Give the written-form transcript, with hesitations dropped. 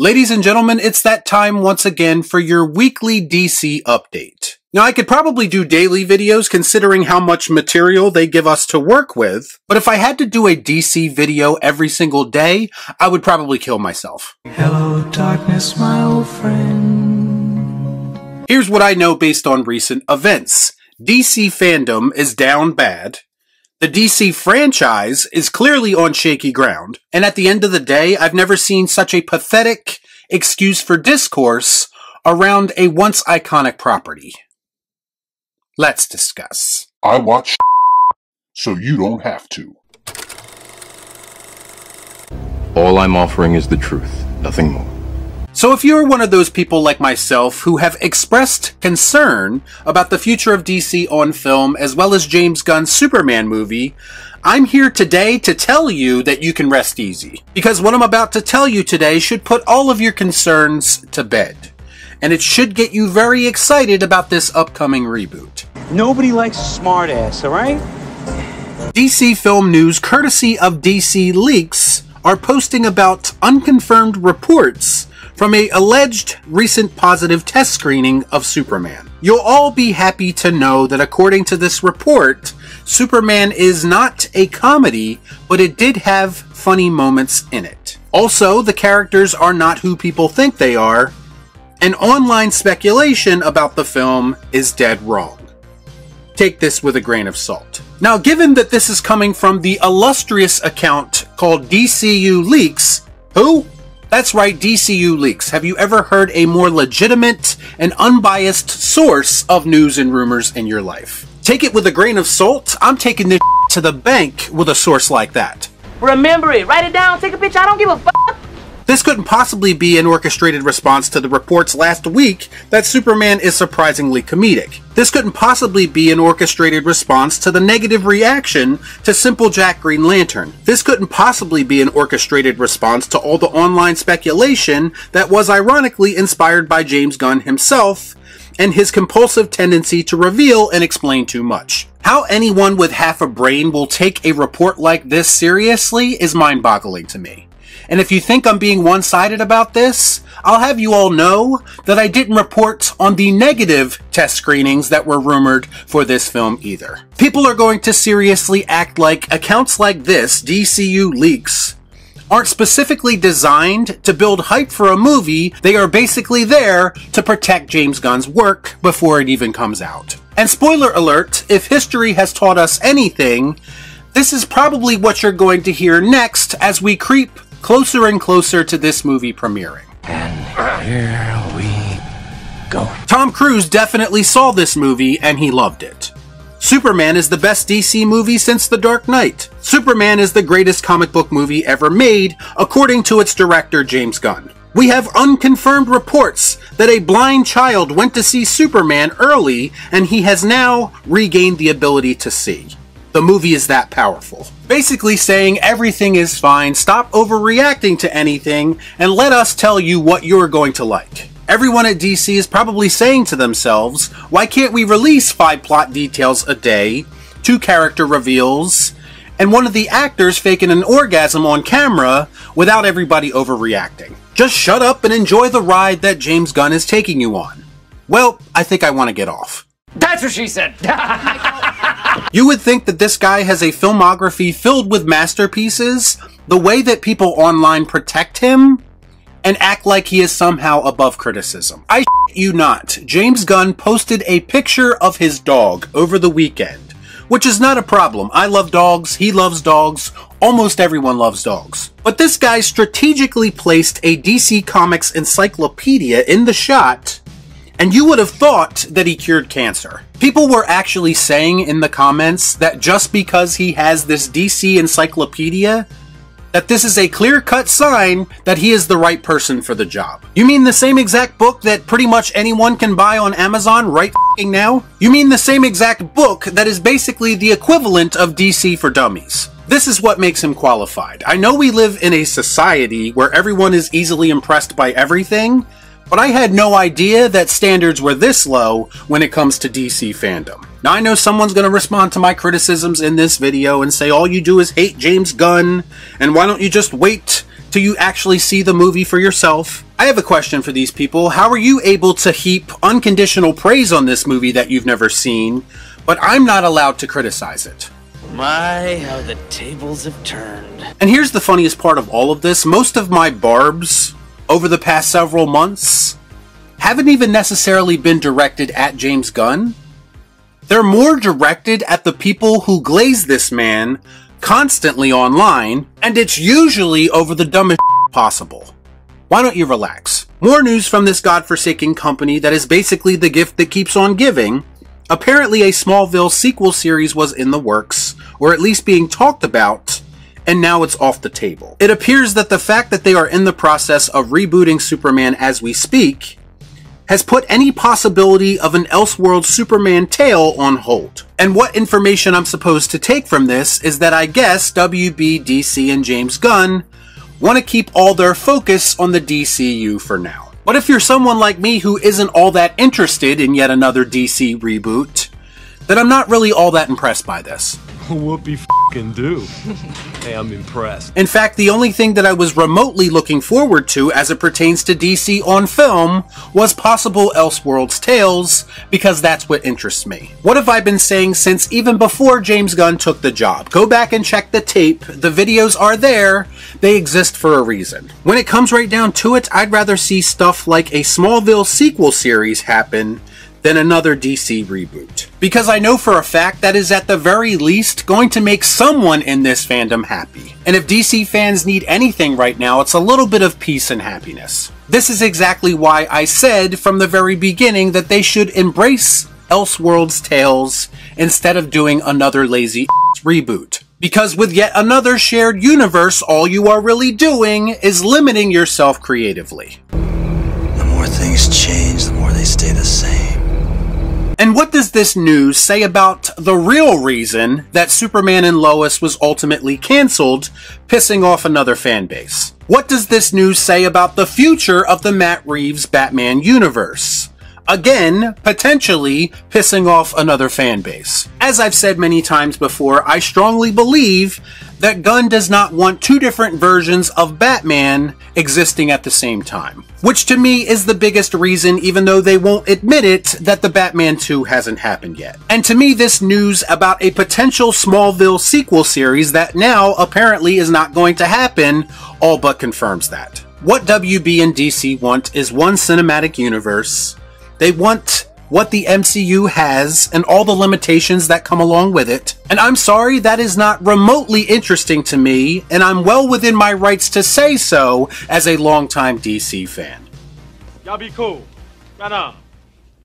Ladies and gentlemen, it's that time once again for your weekly DC update. Now, I could probably do daily videos considering how much material they give us to work with, but if I had to do a DC video every single day, I would probably kill myself. Hello, darkness, my old friend. Here's what I know based on recent events. DC fandom is down bad. The DC franchise is clearly on shaky ground, and at the end of the day, I've never seen such a pathetic excuse for discourse around a once iconic property. Let's discuss. I watch so you don't have to. All I'm offering is the truth, nothing more. So if you're one of those people like myself who have expressed concern about the future of DC on film as well as James Gunn's Superman movie, I'm here today to tell you that you can rest easy. Because what I'm about to tell you today should put all of your concerns to bed. And it should get you very excited about this upcoming reboot. Nobody likes a smartass, alright? DC Film News, courtesy of DC Leaks, are posting about unconfirmed reports from an alleged recent positive test screening of Superman. You'll all be happy to know that according to this report, Superman is not a comedy, but it did have funny moments in it. Also, the characters are not who people think they are, and online speculation about the film is dead wrong. Take this with a grain of salt. Now, given that this is coming from the illustrious account called DCU Leaks, who? That's right, DCU Leaks. Have you ever heard a more legitimate and unbiased source of news and rumors in your life? Take it with a grain of salt. I'm taking this to the bank with a source like that. Remember it. Write it down. Take a picture. I don't give a fuck. This couldn't possibly be an orchestrated response to the reports last week that Superman is surprisingly comedic. This couldn't possibly be an orchestrated response to the negative reaction to Simple Jack Green Lantern. This couldn't possibly be an orchestrated response to all the online speculation that was ironically inspired by James Gunn himself and his compulsive tendency to reveal and explain too much. How anyone with half a brain will take a report like this seriously is mind-boggling to me. And if you think I'm being one-sided about this, I'll have you all know that I didn't report on the negative test screenings that were rumored for this film either. People are going to seriously act like accounts like this, DCU Leaks, aren't specifically designed to build hype for a movie. They are basically there to protect James Gunn's work before it even comes out. And spoiler alert, if history has taught us anything, this is probably what you're going to hear next as we creep closer and closer to this movie premiering. And here we go. Tom Cruise definitely saw this movie and he loved it. Superman is the best DC movie since The Dark Knight. Superman is the greatest comic book movie ever made, according to its director James Gunn. We have unconfirmed reports that a blind child went to see Superman early and he has now regained the ability to see. The movie is that powerful. Basically saying everything is fine, stop overreacting to anything, and let us tell you what you're going to like. Everyone at DC is probably saying to themselves, why can't we release 5 plot details a day, 2 character reveals, and one of the actors faking an orgasm on camera without everybody overreacting? Just shut up and enjoy the ride that James Gunn is taking you on. Well, I think I want to get off. That's what she said. You would think that this guy has a filmography filled with masterpieces, the way that people online protect him and act like he is somehow above criticism. I shit you not. James Gunn posted a picture of his dog over the weekend, which is not a problem. I love dogs, he loves dogs, almost everyone loves dogs. But this guy strategically placed a DC Comics encyclopedia in the shot, and you would have thought that he cured cancer. People were actually saying in the comments that just because he has this DC encyclopedia, that this is a clear-cut sign that he is the right person for the job. You mean the same exact book that pretty much anyone can buy on Amazon right f***ing now? You mean the same exact book that is basically the equivalent of DC for Dummies? This is what makes him qualified. I know we live in a society where everyone is easily impressed by everything, but I had no idea that standards were this low when it comes to DC fandom. Now I know someone's going to respond to my criticisms in this video and say all you do is hate James Gunn, and why don't you just wait till you actually see the movie for yourself? I have a question for these people. How are you able to heap unconditional praise on this movie that you've never seen, but I'm not allowed to criticize it? My, how the tables have turned. And here's the funniest part of all of this. Most of my barbs over the past several months haven't even necessarily been directed at James Gunn. They're more directed at the people who glaze this man constantly online, and it's usually over the dumbest possible. Why don't you relax? More news from this godforsaken company that is basically the gift that keeps on giving. Apparently a Smallville sequel series was in the works, or at least being talked about, and now it's off the table. It appears that the fact that they are in the process of rebooting Superman as we speak has put any possibility of an elseworlds Superman tale on hold. And what information I'm supposed to take from this is that I guess WB, DC, and James Gunn want to keep all their focus on the DCU for now. But if you're someone like me who isn't all that interested in yet another DC reboot, then I'm not really all that impressed by this. Whoopie f***ing do. Hey, I'm impressed. In fact, the only thing that I was remotely looking forward to as it pertains to DC on film was possible Elseworlds tales, because that's what interests me. What have I been saying since even before James Gunn took the job? Go back and check the tape. The videos are there. They exist for a reason. When it comes right down to it, I'd rather see stuff like a Smallville sequel series happen than another DC reboot. Because I know for a fact that is at the very least going to make someone in this fandom happy. And if DC fans need anything right now, it's a little bit of peace and happiness. This is exactly why I said from the very beginning that they should embrace Elseworlds tales instead of doing another lazy reboot. Because with yet another shared universe, all you are really doing is limiting yourself creatively. The more things change, the more they stay the same. And what does this news say about the real reason that Superman and Lois was ultimately cancelled, pissing off another fan base? What does this news say about the future of the Matt Reeves Batman universe? Again, potentially pissing off another fan base. As I've said many times before, I strongly believe that Gunn does not want two different versions of Batman existing at the same time. Which to me is the biggest reason, even though they won't admit it, that the Batman 2 hasn't happened yet. And to me, this news about a potential Smallville sequel series that now apparently is not going to happen all but confirms that. What WB and DC want is one cinematic universe. They want what the MCU has and all the limitations that come along with it. And I'm sorry, that is not remotely interesting to me, and I'm well within my rights to say so as a longtime DC fan. Y'all be cool. Right on.